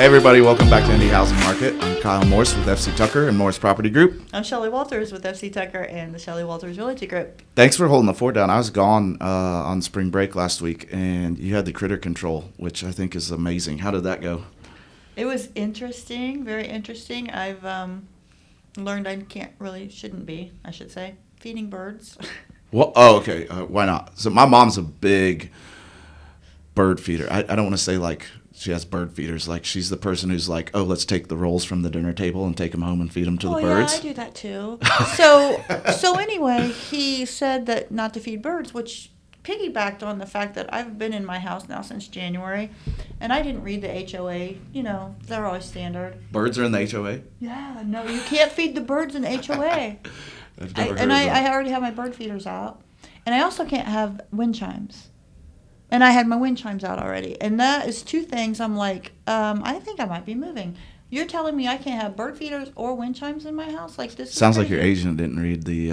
everybody, welcome back to Indie Housing Market. I'm Kyle.morris with FC Tucker and Morris Property Group. I'm Shelly Walters with FC Tucker and the Shelly Walters Realty Group. Thanks for holding the fort down. I was gone on spring break last week, and you had the critter control, which I think is amazing. How did that go? It was interesting, very interesting. I've learned I shouldn't be, feeding birds. Well, oh, okay. Why not? So my mom's a big bird feeder. I don't want to say like she has bird feeders. Like she's the person who's like, oh, let's take the rolls from the dinner table and take them home and feed them to the birds. Yeah, I do that too. So anyway, he said that not to feed birds, which piggybacked on the fact that I've been in my house now since January, and I didn't read the HOA. You know, they're always standard. Birds are in the HOA? Yeah, no, you can't feed the birds in the HOA. I already have my bird feeders out. And I also can't have wind chimes. And I had my wind chimes out already. And that is two things I'm like, I think I might be moving. You're telling me I can't have bird feeders or wind chimes in my house? Like this? Sounds like your agent didn't read the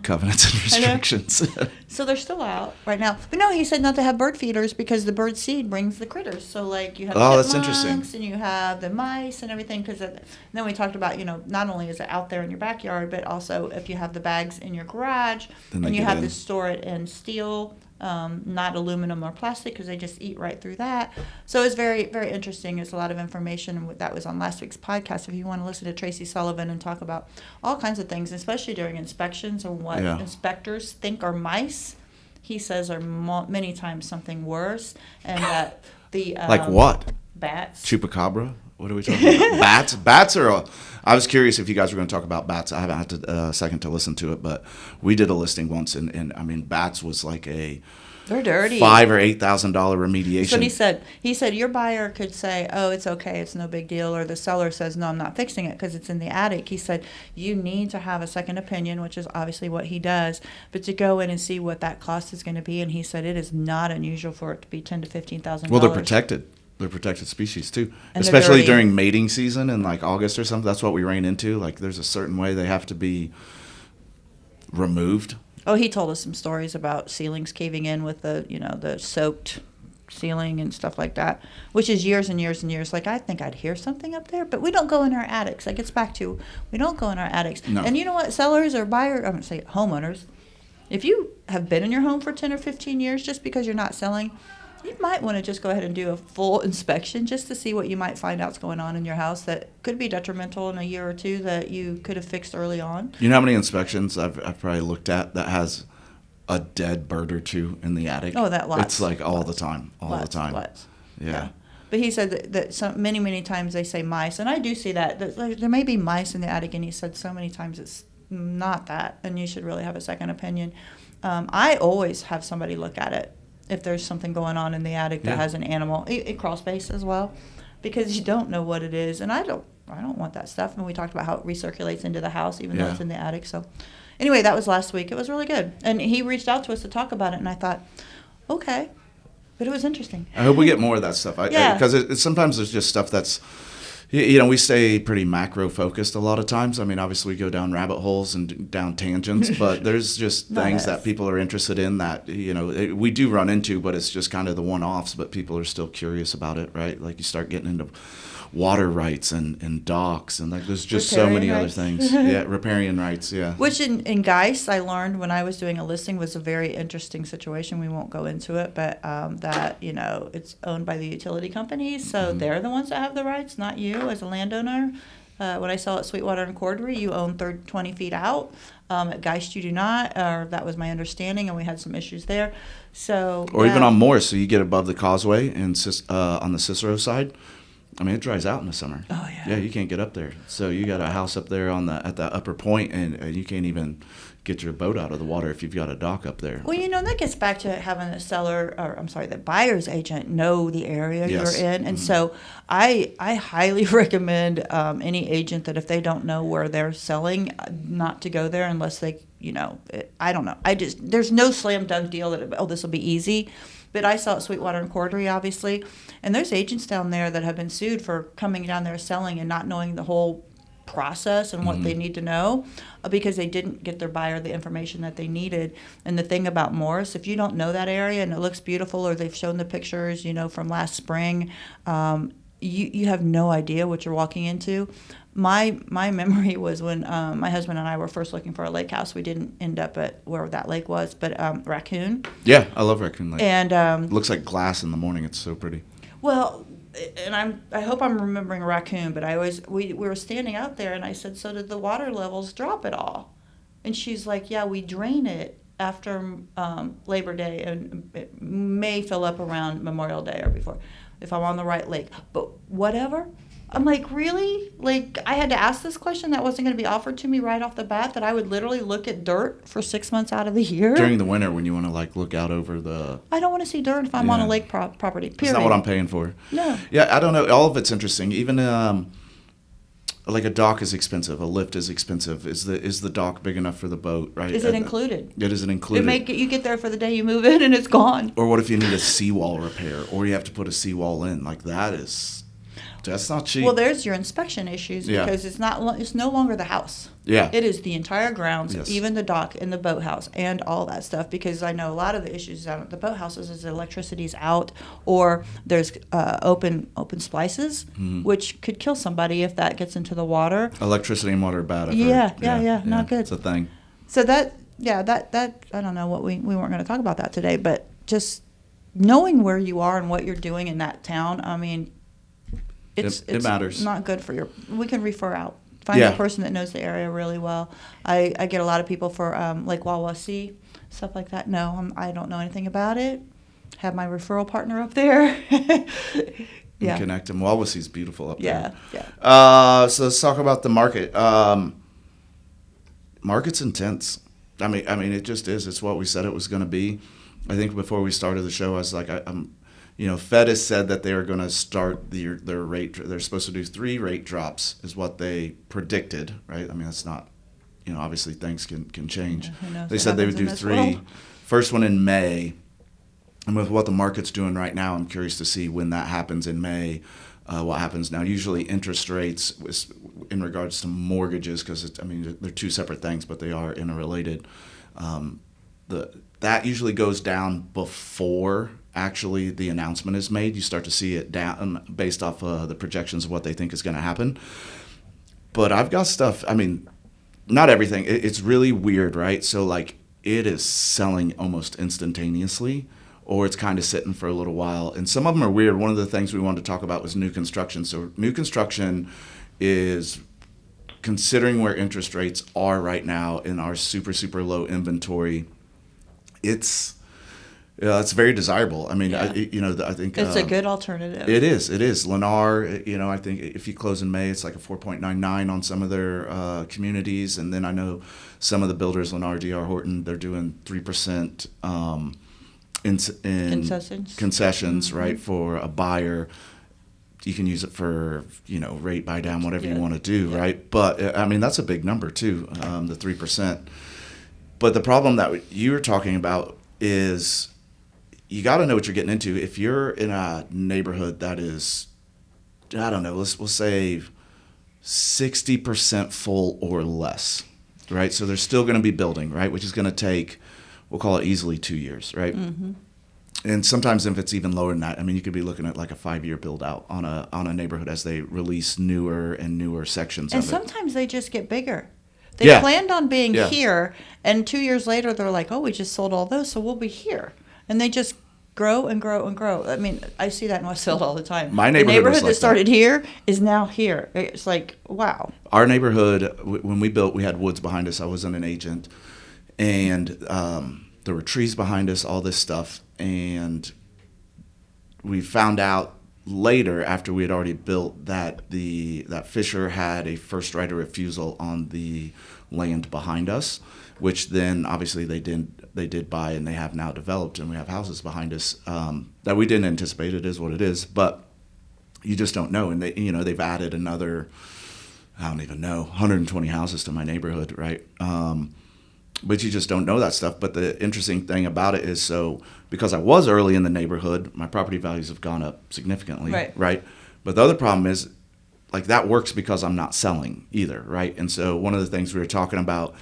covenants and restrictions. So they're still out right now. But no, he said not to have bird feeders because the bird seed brings the critters. So like you have that's interesting. And you have the mice and everything. Then we talked about, not only is it out there in your backyard, but also if you have the bags in your garage and you have to store it in steel, not aluminum or plastic, because they just eat right through that. So it's very, very interesting. There's a lot of information, and that was on last week's podcast. If you want to listen to Tracy Sullivan and talk about all kinds of things, especially during inspections and what inspectors think are mice, he says are many times something worse, and that the like what? Bats. Chupacabra. What are we talking about? Bats? Bats are I was curious if you guys were going to talk about bats. I haven't had a second to listen to it, but we did a listing once, and I mean, bats was like they're dirty. $5,000 or $8,000 remediation. That's what he said. He said your buyer could say, oh, it's okay, it's no big deal, or the seller says, no, I'm not fixing it because it's in the attic. He said you need to have a second opinion, which is obviously what he does, but to go in and see what that cost is going to be. And he said it is not unusual for it to be $10,000 to $15,000. Well, they're protected. They're protected species too, and especially during mating season in like August or something. That's what we ran into. Like there's a certain way they have to be removed. Oh, he told us some stories about ceilings caving in with the soaked ceiling and stuff like that, which is years and years and years. Like I think I'd hear something up there, but we don't go in our attics. That gets back to we don't go in our attics. No. And you know what, sellers or buyers, I'm going to say homeowners, if you have been in your home for 10 or 15 years, just because you're not selling, you might want to just go ahead and do a full inspection just to see what you might find out's going on in your house that could be detrimental in a year or two that you could have fixed early on. You know how many inspections I've probably looked at that has a dead bird or two in the attic? Oh, that lots. It's like all the time. Lots. Yeah. But he said that many times they say mice, and I do see that. There may be mice in the attic, and he said so many times it's not that, and you should really have a second opinion. I always have somebody look at it if there's something going on in the attic that has an animal, a crawl space as well, because you don't know what it is. And I don't want that stuff. And we talked about how it recirculates into the house, even though it's in the attic. So anyway, that was last week. It was really good. And he reached out to us to talk about it, and I thought, okay. But it was interesting. I hope we get more of that stuff. Because sometimes there's just stuff that's, we stay pretty macro focused a lot of times. I mean, obviously we go down rabbit holes and down tangents, but there's just things that people are interested in that, we do run into, but it's just kind of the one-offs, but people are still curious about it, right? Like you start getting into water rights and docks, and like there's just so many other things. Riparian rights, Which in Geist, I learned when I was doing a listing was a very interesting situation. We won't go into it, but that, it's owned by the utility companies, so they're the ones that have the rights, not you as a landowner. When I sell at Sweetwater and Cordery, you own 20 feet out. At Geist, you do not, or that was my understanding, and we had some issues there. So, or even on Morris, so you get above the causeway and on the Cicero side. I mean, it dries out in the summer. Oh, yeah. Yeah, you can't get up there. So you got a house up there at the upper point, and you can't even get your boat out of the water if you've got a dock up there. Well, that gets back to having the buyer's agent know the area you're in. And so I highly recommend any agent that if they don't know where they're selling, not to go there unless they, I don't know. There's no slam dunk deal that, this will be easy. But I sell at Sweetwater and Cordery, obviously, and there's agents down there that have been sued for coming down there selling and not knowing the whole process and what they need to know because they didn't get their buyer the information that they needed. And the thing about Morris, if you don't know that area and it looks beautiful or they've shown the pictures, from last spring, you have no idea what you're walking into. My memory was when my husband and I were first looking for a lake house. We didn't end up at where that lake was, but Raccoon. Yeah, I love Raccoon Lake. And it looks like glass in the morning. It's so pretty. Well, and I hope I'm remembering Raccoon, but we were standing out there, and I said, so did the water levels drop at all? And she's like, yeah, we drain it after Labor Day, and it may fill up around Memorial Day or before, if I'm on the right lake. But whatever. I'm like, really? Like, I had to ask this question that wasn't going to be offered to me right off the bat, that I would literally look at dirt for 6 months out of the year? During the winter when you want to, like, look out over the... I don't want to see dirt if I'm on a lake property, period. It's not what I'm paying for. No. Yeah, I don't know. All of it's interesting. Even, like, a dock is expensive. A lift is expensive. Is the dock big enough for the boat, right? Is it included? It isn't included. You get there for the day you move in and it's gone. Or what if you need a seawall repair, or you have to put a seawall in? Like, that's not cheap. Well, there's your inspection issues because it's no longer the house. Yeah. It is the entire grounds, Yes. even the dock and the boathouse and all that stuff, because I know a lot of the issues down at the boathouses is the electricity's out, or there's open splices, which could kill somebody if that gets into the water. Electricity and water are bad. Yeah, not good. It's a thing. So that I don't know what we weren't going to talk about that today, but just knowing where you are and what you're doing in that town, I mean, it matters. Not good for we can refer out. Find a person that knows the area really well. I get a lot of people for Lake Wawasee, stuff like that. No, I don't know anything about it. Have my referral partner up there. Yeah. Connect them. Wawasee's beautiful up there. Yeah. So let's talk about the market. Market's intense. I mean, it just is. It's what we said it was going to be. I think before we started the show, I was like, Fed has said that they are going to start their rate. They're supposed to do 3 rate drops, is what they predicted, right? I mean, that's not, obviously things can change. Yeah, they said they would do 3. World. First one in May. And with what the market's doing right now, I'm curious to see when that happens in May, what happens now. Usually interest rates in regards to mortgages, because they're 2 separate things, but they are interrelated. That usually goes down before actually the announcement is made. You start to see it down based off the projections of what they think is going to happen. But I've got stuff, not everything. It's really weird, right? So, like, it is selling almost instantaneously, or it's kind of sitting for a little while. And some of them are weird. One of the things we wanted to talk about was new construction. So new construction is, considering where interest rates are right now in our super, super low inventory, it's very desirable. I think it's a good alternative. It is. Lennar, I think if you close in May, it's like a 4.99 on some of their communities, and then I know some of the builders, Lennar, D.R. Horton, they're doing 3% in concessions, right, for a buyer. You can use it for rate buy down, whatever you want to do, right? But that's a big number too, the 3%. But the problem that you were talking about is you got to know what you're getting into. If you're in a neighborhood that is, I don't know, we'll say 60% full or less, right? So they're still going to be building, right? Which is going to take, we'll call it easily 2 years, right? Mm-hmm. And sometimes if it's even lower than that, you could be looking at like a 5-year build out on a neighborhood as they release newer and newer sections of it. And sometimes they just get bigger. They planned on being here, and 2 years later they're like, oh, we just sold all those, so we'll be here. And they just grow and grow and grow. I see that in Westfield all the time. My neighborhood that started here is now here. It's like, wow. Our neighborhood, when we built, we had woods behind us. I wasn't an agent. And there were trees behind us, all this stuff. And we found out later, after we had already built, that Fisher had a first right of refusal on the land behind us, which then obviously they did buy, and they have now developed, and we have houses behind us that we didn't anticipate. It is what it is, but you just don't know. And they've added another, I don't even know, 120 houses to my neighborhood, right? But you just don't know that stuff. But the interesting thing about it is, so because I was early in the neighborhood, my property values have gone up significantly, right? But the other problem is, like, that works because I'm not selling either, right? And so one of the things we were talking about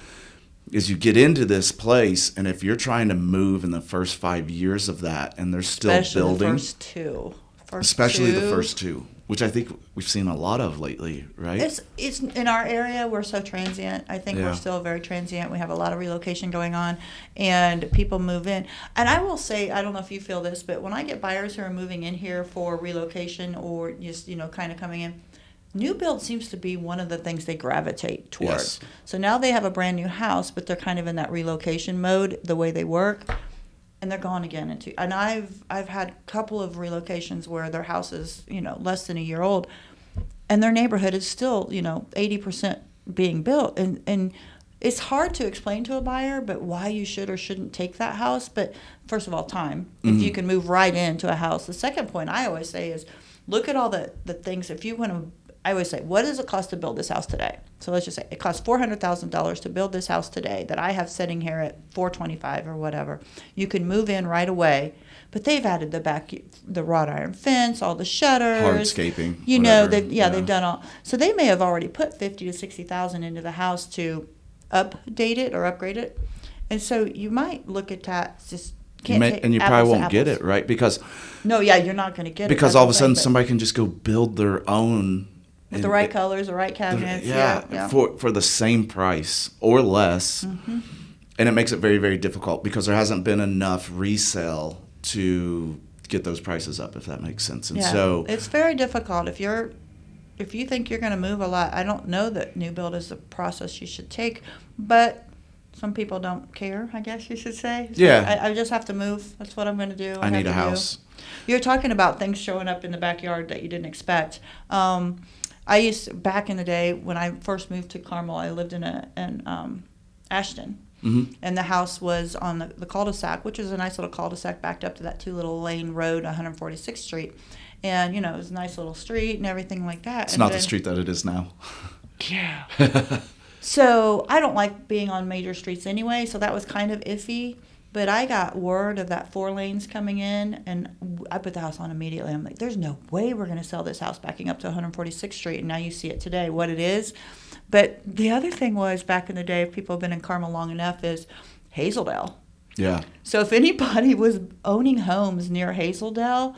is you get into this place, and if you're trying to move in the first 5 years of that, and they're still building, the first two. Especially the first 2. which I think we've seen a lot of lately, right? It's in our area, we're so transient. I think we're still very transient. We have a lot of relocation going on, and people move in. And I will say, I don't know if you feel this, but when I get buyers who are moving in here for relocation or just, kind of coming in, new build seems to be one of the things they gravitate towards. Yes. So now they have a brand new house, but they're kind of in that relocation mode, the way they work. And they're gone again and I've had a couple of relocations where their house is, less than a year old, and their neighborhood is still, 80% being built. And it's hard to explain to a buyer, but why you should or shouldn't take that house. But first of all, time. If you can move right into a house. The second point I always say is look at all the things. If you want to, I always say, what does it cost to build this house today? So let's just say it costs $400,000 to build this house today that I have sitting here at $425,000 or whatever. You can move in right away, but they've added the wrought iron fence, all the shutters, hardscaping. They've done all. So they may have already put $50,000 to $60,000 into the house to update it or upgrade it, and so you might look at that just. And you probably won't get it, right? Because you're not going to get it. Because all of a sudden somebody can just go build their own. With the right colors, the right cabinets. For the same price or less. Mm-hmm. And it makes it very, very difficult because there hasn't been enough resale to get those prices up, if that makes sense. And so it's very difficult. If you think you're going to move a lot, I don't know that new build is the process you should take, but some people don't care, I guess you should say. So I just have to move. That's what I'm going to do. I need a house. You're talking about things showing up in the backyard that you didn't expect. Back in the day when I first moved to Carmel, I lived in Ashton. Mm-hmm. And the house was on the cul-de-sac, which is a nice little cul-de-sac backed up to that 2-lane road, 146th Street. And, it was a nice little street and everything like that. It's not the street that it is now. Yeah. So I don't like being on major streets anyway, so that was kind of iffy. But I got word of that 4 lanes coming in, and I put the house on immediately. I'm like, there's no way we're going to sell this house backing up to 146th Street. And now you see it today, what it is. But the other thing was, back in the day, if people have been in Carmel long enough, is Hazeldale. Yeah. So if anybody was owning homes near Hazeldale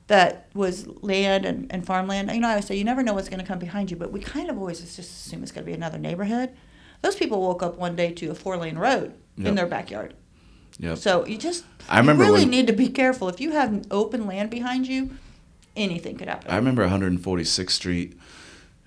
that was land and farmland, I would say you never know what's going to come behind you, but we kind of always just assume it's going to be another neighborhood. Those people woke up one day to a 4-lane road in their backyard. Yep. So you really need to be careful. If you have open land behind you, anything could happen. I remember 146th Street,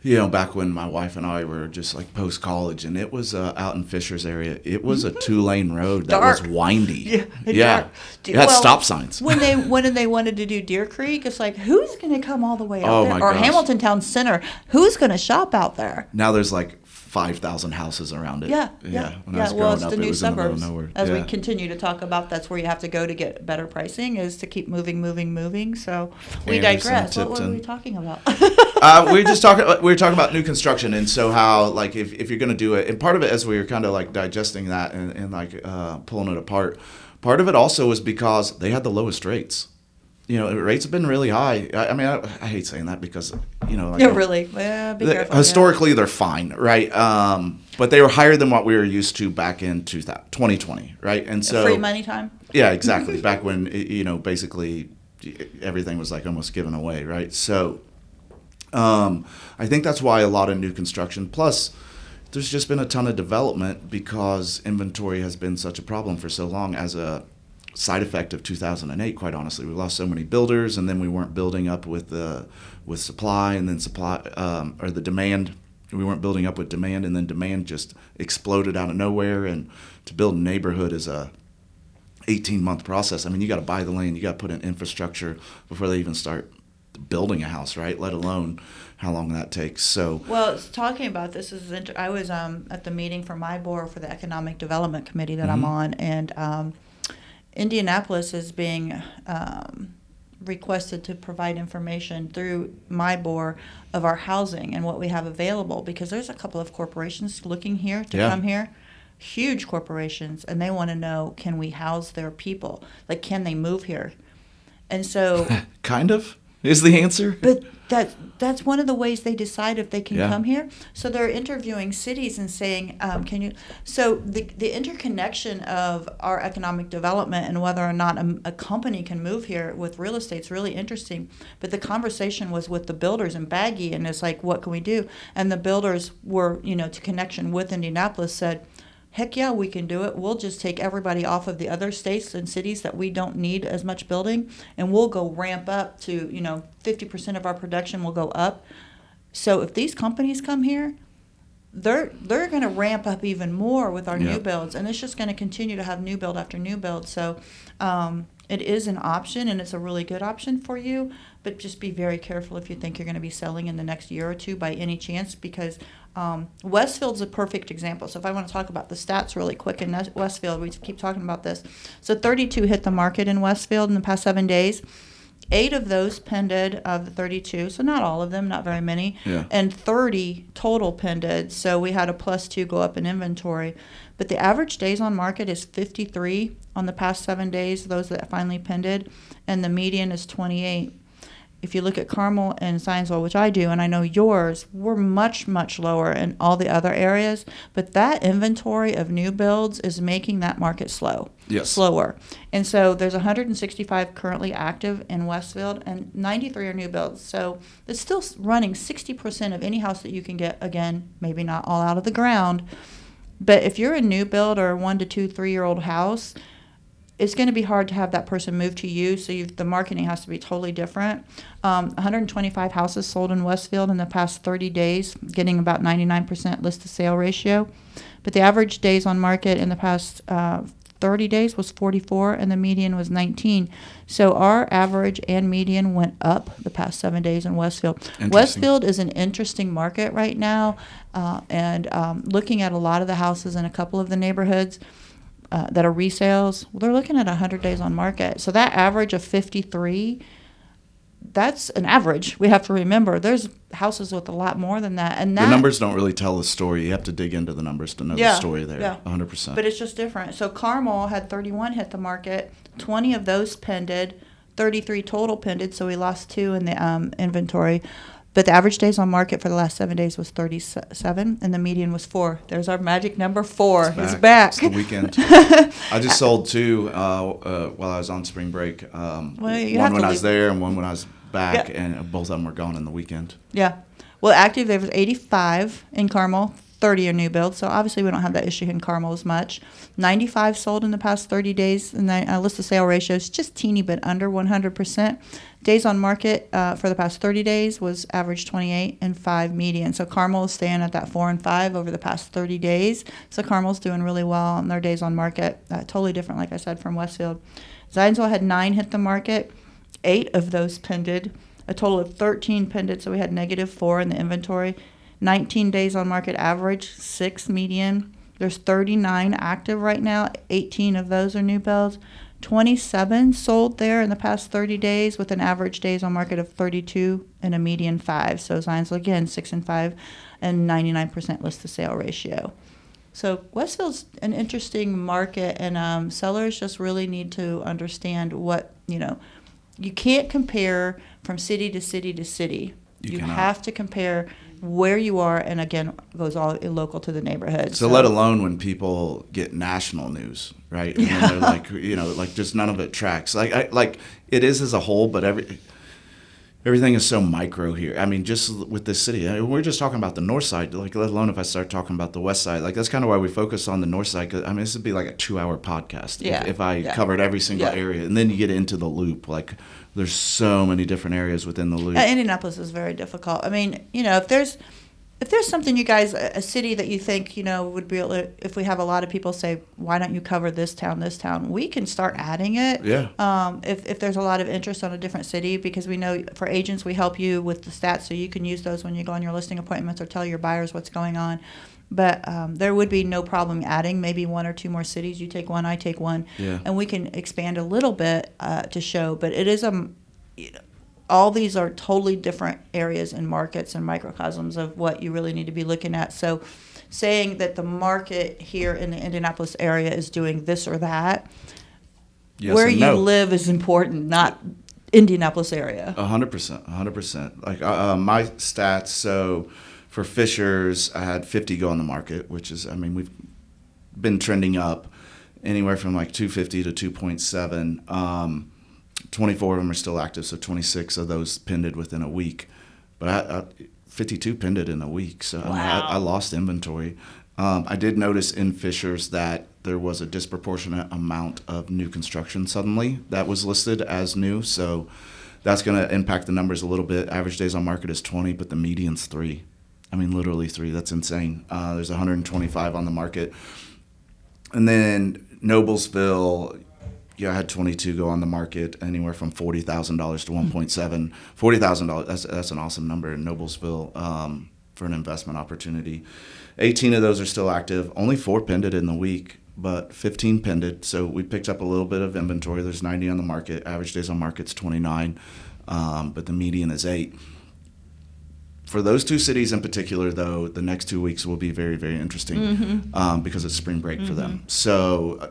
back when my wife and I were just like post-college, and it was out in Fisher's area. It was a 2-lane road that was windy. Yeah. It had stop signs. When they wanted to do Deer Creek, it's like, who's going to come all the way out there? Or Hamilton Town Center, who's going to shop out there? Now there's like 5,000 houses around it. Yeah. When I was growing up, the new it was suburbs. in the middle of nowhere. As we continue to talk about, that's where you have to go to get better pricing, is to keep moving. So we digress. What were we talking about? we were talking about new construction, and so how, like, if you're going to do it, and part of it, as we were kind of like digesting that and like pulling it apart, part of it also was because they had the lowest rates. Rates have been really high. I mean, I hate saying that because, really. Yeah, be careful. Historically, they're fine, right? But they were higher than what we were used to back in 2020, right? And so free money time. Yeah, exactly. Back when basically everything was like almost given away, right? So I think that's why a lot of new construction. Plus, there's just been a ton of development because inventory has been such a problem for so long as a side effect of 2008, quite honestly. We lost so many builders, and then we weren't building up with supply, and then or the demand. We weren't building up with demand, and then demand just exploded out of nowhere. And to build a neighborhood is a 18-month process. I mean, you got to buy the land, you got to put in infrastructure before they even start building a house, right? Let alone how long that takes. So, well, talking about this is I was at the meeting for my board for the Economic Development Committee that I'm on, and Indianapolis is being requested to provide information through my board of our housing and what we have available, because there's a couple of corporations looking here to come here, huge corporations, and they want to know, can we house their people? Like, can they move here? And so kind of. is the answer. But that's one of the ways they decide if they can come here. So they're interviewing cities and saying, can you? So the interconnection of our economic development and whether or not a company can move here with real estate is really interesting. But the conversation was with the builders in Baggy, and it's like, what can we do? And the builders were, to connection with Indianapolis said, heck yeah, we can do it. We'll just take everybody off of the other states and cities that we don't need as much building, and we'll go ramp up to, 50% of our production will go up. So if these companies come here, they're going to ramp up even more with our new builds, and it's just going to continue to have new build after new build. So it is an option, and it's a really good option for you, but just be very careful if you think you're going to be selling in the next year or two by any chance, because Westfield's a perfect example. So if I want to talk about the stats really quick in Westfield, we keep talking about this. So 32 hit the market in Westfield in the past 7 days. 8 of those pended of the 32, so not all of them, not very many, and 30 total pended. So we had a +2 go up in inventory. But the average days on market is 53 on the past 7 days, those that finally pended, and the median is 28. If you look at Carmel and Zionsville, which I do, and I know yours, we're much, much lower in all the other areas. But that inventory of new builds is making that market slower. And so there's 165 currently active in Westfield, and 93 are new builds. So it's still running 60% of any house that you can get, again, maybe not all out of the ground. But if you're a new build or a 1 to 2, 3-year-old house, it's going to be hard to have that person move to you, so the marketing has to be totally different. 125 houses sold in Westfield in the past 30 days, getting about 99% list-to-sale ratio. But the average days on market in the past 30 days was 44, and the median was 19. So our average and median went up the past 7 days in Westfield. Westfield is an interesting market right now, and looking at a lot of the houses in a couple of the neighborhoods, that are resales, they're looking at 100 days on market. So that average of 53, that's an average. We have to remember there's houses with a lot more than that. And the numbers don't really tell the story. You have to dig into the numbers to know the story there. Yeah. 100%. But it's just different. So Carmel had 31 hit the market, 20 of those pended, 33 total pended, so we lost 2 in the inventory. But the average days on market for the last 7 days was 37, and the median was 4. There's our magic number, 4. It's back. It's the weekend. I just sold 2 while I was on spring break. One when I was there and one when I was back, and both of them were gone in the weekend. Yeah. Well, active, there was 85 in Carmel, 30 are new builds, so obviously we don't have that issue in Carmel as much. 95 sold in the past 30 days, and the list-to-sale ratio is just teeny bit under 100%. Days on market for the past 30 days was average 28 and 5 median. So Carmel is staying at that 4 and 5 over the past 30 days. So Carmel's doing really well on their days on market. Totally different, like I said, from Westfield. Zionsville had 9 hit the market. 8 of those pended. A total of 13 pended, so we had -4 in the inventory. 19 days on market average, 6 median. There's 39 active right now. 18 of those are new builds. 27 sold there in the past 30 days with an average days on market of 32 and a median 5. So Zionsville, again, 6 and 5 and 99% list-to-sale ratio. So Westfield's an interesting market, and sellers just really need to understand what, you can't compare from city to city to city. You have to compare where you are, and again, goes all local to the neighborhood. So let alone when people get national news, right? And then they're like, just none of it tracks. Like it is as a whole, but everything is so micro here. I mean, just with this city, we're just talking about the north side. Like, let alone if I start talking about the west side. Like, that's kind of why we focus on the north side. 'Cause, this would be like a 2-hour podcast if I covered every single area. And then you get into the loop. Like, there's so many different areas within the loop. Indianapolis is very difficult. If there's something you guys, a city that you think, would be, if we have a lot of people say, why don't you cover this town, we can start adding it. Yeah. If there's a lot of interest on a different city, because we know for agents, we help you with the stats, so you can use those when you go on your listing appointments or tell your buyers what's going on. But there would be no problem adding maybe 1 or 2 more cities. You take one, I take one, and we can expand a little bit to show. But it is all these are totally different areas and markets and microcosms of what you really need to be looking at. So saying that the market here in the Indianapolis area is doing this or that, where you live is important, not Indianapolis area. 100%, 100%. Like my stats, so for Fishers, I had 50 go on the market, which is, I mean, we've been trending up anywhere from like 250 to 2.7. 24 of them are still active, so 26 of those pended within a week. But I 52 pended in a week, so wow. I lost inventory. I did notice in Fishers that there was a disproportionate amount of new construction suddenly that was listed as new, so that's going to impact the numbers a little bit. Average days on market is 20, but the median's 3. I mean, literally 3. That's insane. There's 125 on the market. And then Noblesville, I had 22 go on the market, anywhere from $40,000 to 1.7. $40,000, that's an awesome number in Noblesville for an investment opportunity. 18 of those are still active. Only 4 pended in the week, but 15 pended. So we picked up a little bit of inventory. There's 90 on the market. Average days on market's 29, but the median is 8. For those 2 cities in particular, though, the next 2 weeks will be very, very interesting because it's spring break for them. So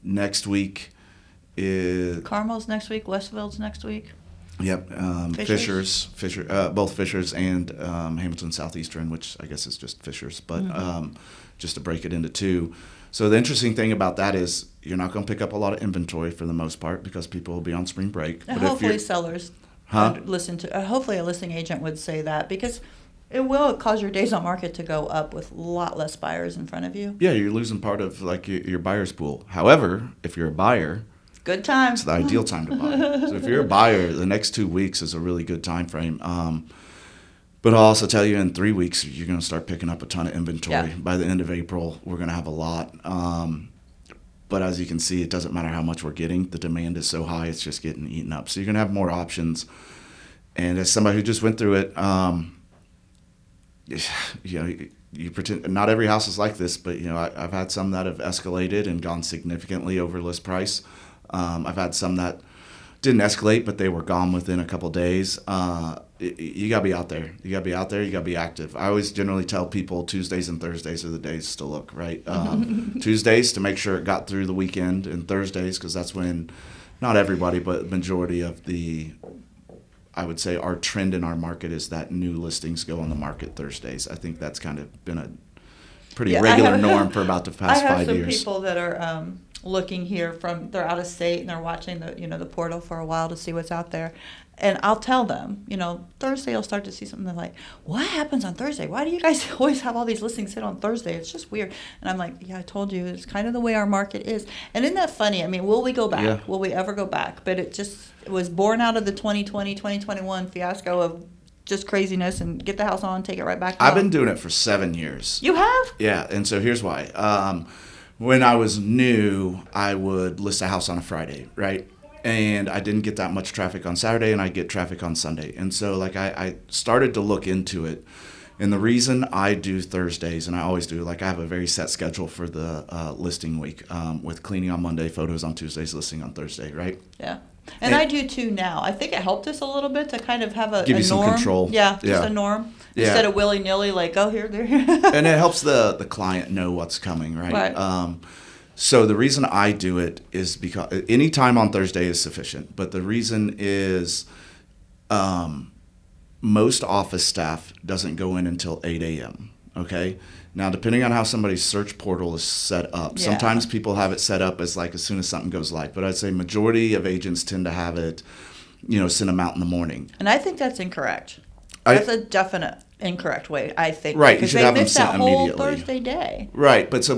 next week is... Carmel's next week, Westville's next week. Yep, Fishers, both Fishers and Hamilton Southeastern, which I guess is just Fishers, but just to break it into 2. So the interesting thing about that is you're not going to pick up a lot of inventory for the most part because people will be on spring break. But hopefully sellers listen to. Hopefully a listing agent would say that because it will cause your days on market to go up with a lot less buyers in front of you. Yeah, you're losing part of like your buyer's pool. However, if you're a buyer, good time. It's the ideal time to buy. So if you're a buyer, the next 2 weeks is a really good time frame. But I'll also tell you in 3 weeks, you're going to start picking up a ton of inventory. Yeah. By the end of April, we're going to have a lot. But as you can see, it doesn't matter how much we're getting. The demand is so high, it's just getting eaten up. So you're going to have more options. And as somebody who just went through it, you pretend not every house is like this, but I've had some that have escalated and gone significantly over list price. I've had some that didn't escalate, but they were gone within a couple days. You got to be out there. You got to be out there. You got to be active. I always generally tell people Tuesdays and Thursdays are the days to look, right? Tuesdays to make sure it got through the weekend, and Thursdays because that's when not everybody, but the majority of I would say our trend in our market is that new listings go on the market Thursdays. I think that's kind of been a pretty regular norm for about the past 5 years. I have some people that are looking here they're out of state and they're watching the portal for a while to see what's out there. And I'll tell them, Thursday you'll start to see something like, what happens on Thursday? Why do you guys always have all these listings hit on Thursday? It's just weird. And I'm like, yeah, I told you, it's kind of the way our market is. And isn't that funny? I mean, will we go back? Yeah. Will we ever go back? But it was born out of the 2020, 2021 fiasco of just craziness and get the house on, take it right back. I've been doing it for 7 years. You have? Yeah, and so here's why. When I was new, I would list a house on a Friday, right? And I didn't get that much traffic on Saturday, and I get traffic on Sunday. And so I started to look into it. And the reason I do Thursdays, and I always do, I have a very set schedule for the listing week with cleaning on Monday, photos on Tuesdays, listing on Thursday, right? Yeah. And I do too now. I think it helped us a little bit to kind of have give you norm. Some control. Yeah, just a norm. Yeah. Instead of willy-nilly, here, there. And it helps the client know what's coming, right? So the reason I do it is because any time on Thursday is sufficient. But the reason is most office staff doesn't go in until 8 a.m., okay? Now, depending on how somebody's search portal is set up, sometimes people have it set up as soon as something goes live. But I'd say majority of agents tend to have it, send them out in the morning. And I think that's incorrect. That's a definite incorrect way, I think. Right, because you should have them missed sent that immediately. Whole Thursday day. Right, but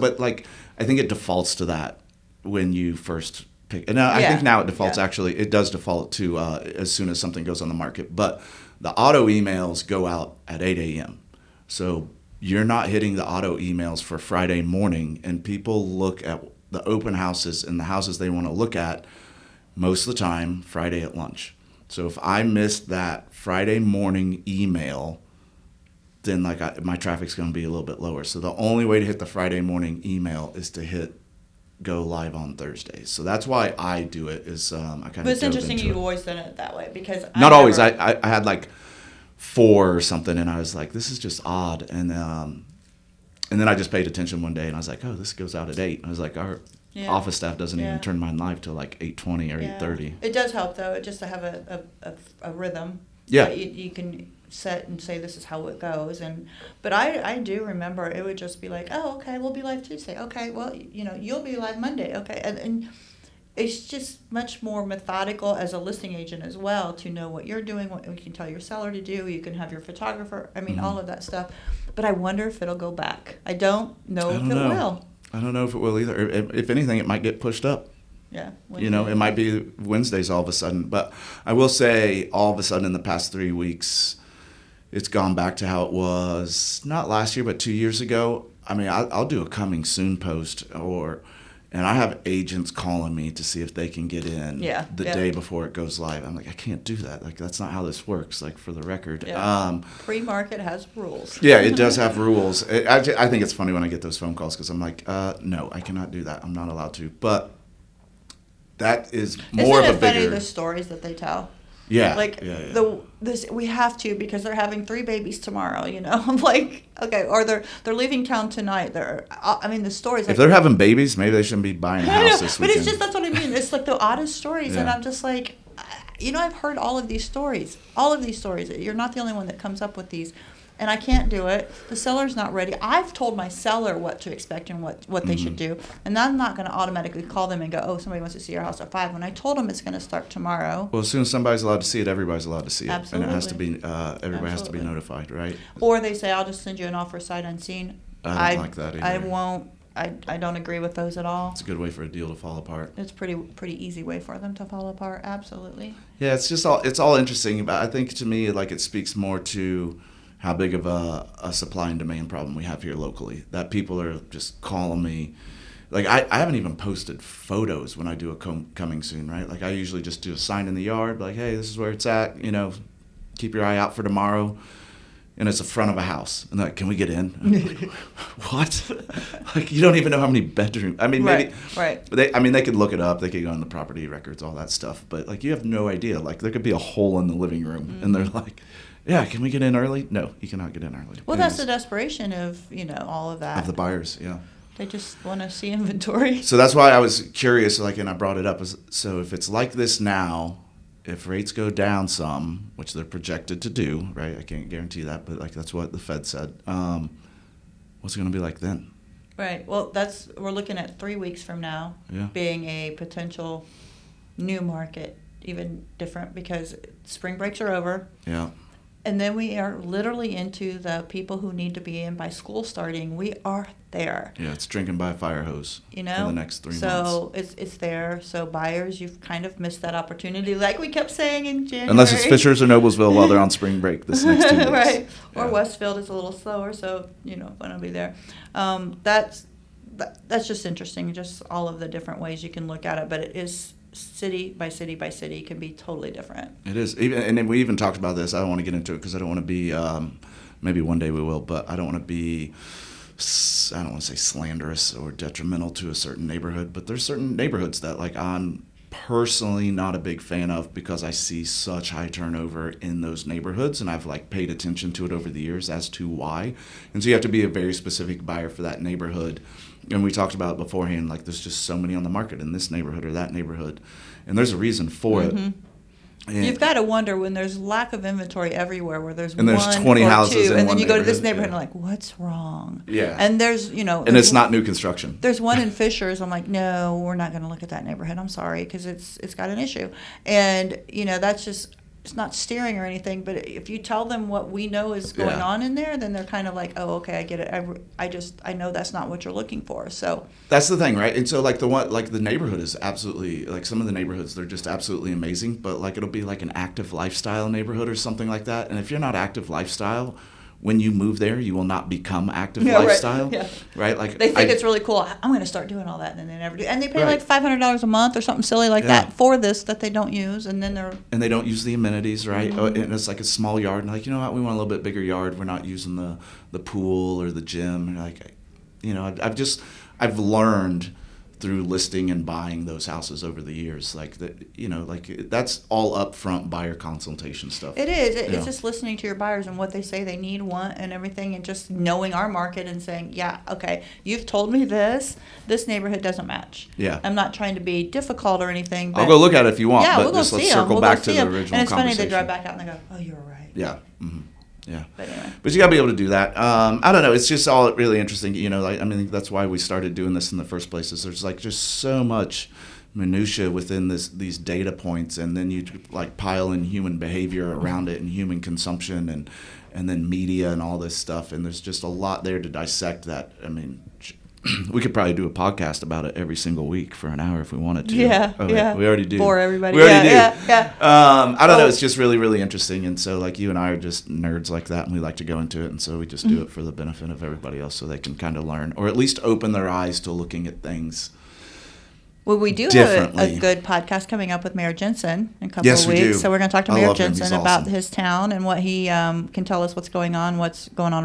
I think it defaults to that when you first pick. And I think now it defaults it does default to as soon as something goes on the market. But the auto emails go out at 8 a.m. So you're not hitting the auto emails for Friday morning, and people look at the open houses and the houses they want to look at most of the time Friday at lunch. So if I missed that Friday morning email, then my traffic's going to be a little bit lower. So the only way to hit the Friday morning email is to hit go live on Thursdays. So that's why I do it. Is I kind of. But it's interesting you've always done it that way because not always. I had 4 or something, and I was like, this is just odd, and then I just paid attention one day, and I was like, oh, this goes out at 8. I was like, all right. office staff doesn't even turn mine live till like 8:20 or 8:30. It does help though, just to have a rhythm. Yeah. You can set and say this is how it goes, but I do remember it would just be like, oh, okay, we'll be live Tuesday. Okay, well, you'll be live Monday. Okay, and it's just much more methodical as a listing agent as well to know what you're doing, what you can tell your seller to do. You can have your photographer. I mean, all of that stuff. But I wonder if it'll go back. I don't know if it will. I don't know if it will either. If anything, it might get pushed up. Yeah. It might be Wednesdays all of a sudden. But I will say, all of a sudden in the past 3 weeks, it's gone back to how it was, not last year, but 2 years ago. I mean, I'll do a coming soon post, and I have agents calling me to see if they can get in the day before it goes live. I'm like, I can't do that. Like, that's not how this works, like, for the record. Yeah. Pre-market has rules. Yeah, it does have rules. I think it's funny when I get those phone calls because I'm like, no, I cannot do that. I'm not allowed to. But that is more of a bigger... Isn't it funny, the stories that they tell? Yeah. Like, we have to because they're having 3 babies tomorrow, I'm like, okay, or they're leaving town tonight. The stories. If they're having babies, maybe they shouldn't be buying a house this weekend. But it's just, that's what I mean. It's like the oddest stories. And I'm just like, I've heard all of these stories. You're not the only one that comes up with these. And I can't do it. The seller's not ready. I've told my seller what to expect and what they should do. And I'm not going to automatically call them and go, oh, somebody wants to see your house at 5. When I told them it's going to start tomorrow. Well, as soon as somebody's allowed to see it, everybody's allowed to see it. Absolutely. And it has to be, everybody has to be notified, right? Or they say, I'll just send you an offer sight unseen. I don't like that either. I won't. I don't agree with those at all. It's a good way for a deal to fall apart. It's pretty easy way for them to fall apart. Absolutely. Yeah, it's all interesting. But I think to me, like, it speaks more to how big of a supply and demand problem we have here locally. That people are just calling me. Like, I haven't even posted photos when I do a coming soon, right? Like, I usually just do a sign in the yard, like, hey, this is where it's at, keep your eye out for tomorrow. And it's the front of a house. And they're like, can we get in? What? Like, you don't even know how many bedrooms. I mean, maybe. Right. They could look it up. They could go on the property records, all that stuff. But, like, you have no idea. Like, there could be a hole in the living room. And they're like, yeah, can we get in early? No, you cannot get in early. Well, that's the desperation of, all of that. Of the buyers, yeah. They just want to see inventory. So that's why I was curious, and I brought it up. So if it's like this now, if rates go down some, which they're projected to do, right? I can't guarantee that, but, that's what the Fed said. What's it going to be like then? Right. Well, we're looking at 3 weeks from now being a potential new market, even different because spring breaks are over. Yeah. And then we are literally into the people who need to be in by school starting. We are there. Yeah, it's drinking by a fire hose for the next 3 months. So it's there. So buyers, you've kind of missed that opportunity, like we kept saying in January. Unless it's Fishers or Noblesville while they're on spring break this next 2 weeks. Right. Or Westfield is a little slower, so, when I'll be there. That's just interesting, just all of the different ways you can look at it. But it is city by city by city can be totally different. It is. And then we even talked about this. I don't want to get into it because I don't want to be, maybe one day we will, but I don't want to be, I don't want to say slanderous or detrimental to a certain neighborhood, but there's certain neighborhoods that, I'm personally not a big fan of because I see such high turnover in those neighborhoods, and I've, paid attention to it over the years as to why. And so you have to be a very specific buyer for that neighborhood. And we talked about it beforehand, there's just so many on the market in this neighborhood or that neighborhood. And there's a reason for it. And you've got to wonder when there's lack of inventory everywhere where there's and there's 20 houses in and then one you go to this neighborhood and like, what's wrong? Yeah. And there's, and it's not new construction. There's one in Fishers. I'm like, no, we're not going to look at that neighborhood. I'm sorry, because it's got an issue. And, that's just, it's not steering or anything, but if you tell them what we know is going on in there, then they're kind of like, oh, okay, I get it. I know that's not what you're looking for. So that's the thing, right? And so the neighborhood is absolutely, some of the neighborhoods, they're just absolutely amazing, but it'll be an active lifestyle neighborhood or something like that. And if you're not active lifestyle, when you move there, you will not become active lifestyle, right? They think it's really cool. I'm going to start doing all that, and then they never do. And they pay $500 a month or something silly like that for this that they don't use, and then they don't use the amenities, right? Mm-hmm. And it's a small yard, and you know what? We want a little bit bigger yard. We're not using the pool or the gym. And I've learned through listing and buying those houses over the years. Like that's all upfront buyer consultation stuff. It is. It's just listening to your buyers and what they say they need, want, and everything, and just knowing our market and saying, yeah, okay, you've told me this neighborhood doesn't match. Yeah. I'm not trying to be difficult or anything. But I'll go look at it if you want. Yeah, but we'll go just see let's them. circle back to the original conversation. And it's funny, they drive back out and they go, oh, you were right. Yeah. Mm-hmm. Yeah. But anyway. But you got to be able to do that. I don't know. It's just all really interesting. That's why we started doing this in the first place. Is there's like just so much minutia within these data points, and then you like pile in human behavior around it and human consumption and then media and all this stuff. And there's just a lot there to dissect that. I mean, we could probably do a podcast about it every single week for an hour if we wanted to. Yeah, We already do. Bore everybody. We already do. Yeah. I don't know. It's just really, really interesting. And so, like, you and I are just nerds like that, and we like to go into it. And so we just do it for the benefit of everybody else so they can kind of learn, or at least open their eyes to looking at things. Well, we do have a good podcast coming up with Mayor Jensen in a couple of weeks. We do. So we're going to talk to Mayor Jensen about awesome. his town and what he can tell us what's going on in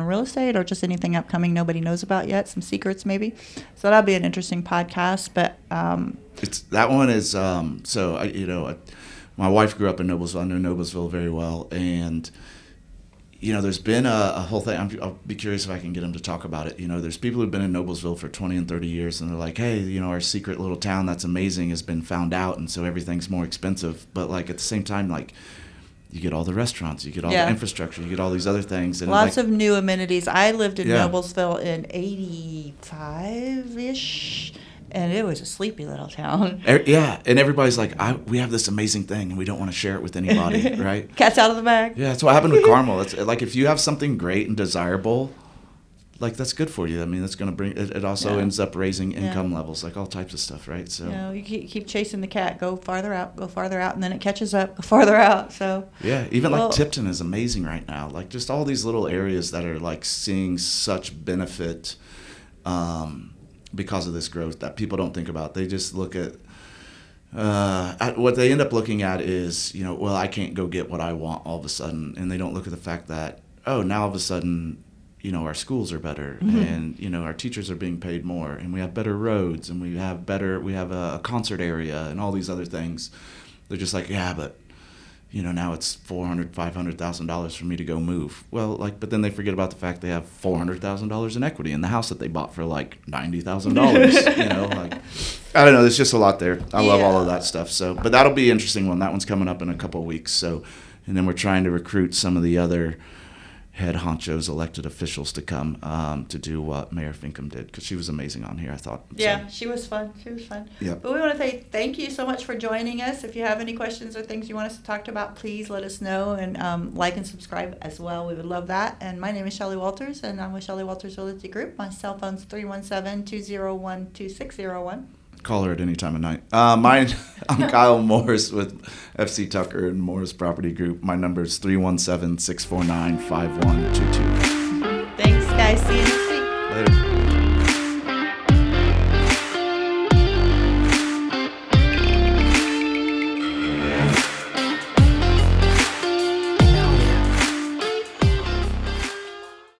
real estate, or just anything upcoming nobody knows about yet, some secrets maybe. So that'll be an interesting podcast. But that one is my wife grew up in Noblesville. I know Noblesville very well, and there's been a whole thing. I'll be curious if I can get them to talk about it. There's people who've been in Noblesville for 20 and 30 years, and they're like, hey, our secret little town that's amazing has been found out, and so everything's more expensive. But, like, at the same time, like, you get all the restaurants, you get all the infrastructure, you get all these other things. And lots of new amenities. I lived in Noblesville in 85-ish. And it was a sleepy little town. Yeah, and everybody's like, we have this amazing thing, and we don't want to share it with anybody, right? Cat's out of the bag. Yeah, that's what happened with Carmel. It's like, if you have something great and desirable, like, that's good for you. I mean, that's going to bring it. Also ends up raising income levels, like all types of stuff, right? So you keep chasing the cat. Go farther out, and then it catches up. Go farther out. So even like Tipton is amazing right now. Like, just all these little areas that are like seeing such benefit. Because of this growth that people don't think about. They just look at what they end up looking at is, I can't go get what I want all of a sudden. And they don't look at the fact that, now all of a sudden, our schools are better, and, our teachers are being paid more, and we have better roads, and we have a concert area and all these other things. They're just like, yeah, but now it's $400,000-$500,000 for me to go move. Well, but then they forget about the fact they have $400,000 in equity in the house that they bought for like $90,000. I don't know. There's just a lot there. I love all of that stuff. So, but that'll be an interesting one. That one's coming up in a couple of weeks. So, and then we're trying to recruit some of the other head honchos, elected officials to come to do what Mayor Finkham did, because she was amazing on here, I thought. Yeah, she was fun. Yeah. But we want to say thank you so much for joining us. If you have any questions or things you want us to talk about, please let us know, and like and subscribe as well. We would love that. And my name is Shelly Walters, and I'm with Shelly Walters Realty Group. My cell phone's 317-201-2601. Call her at any time of night. I'm Kyle Morris with FC Tucker and Morris Property Group. My number is 317-649-5122. Thanks, guys. See you next time.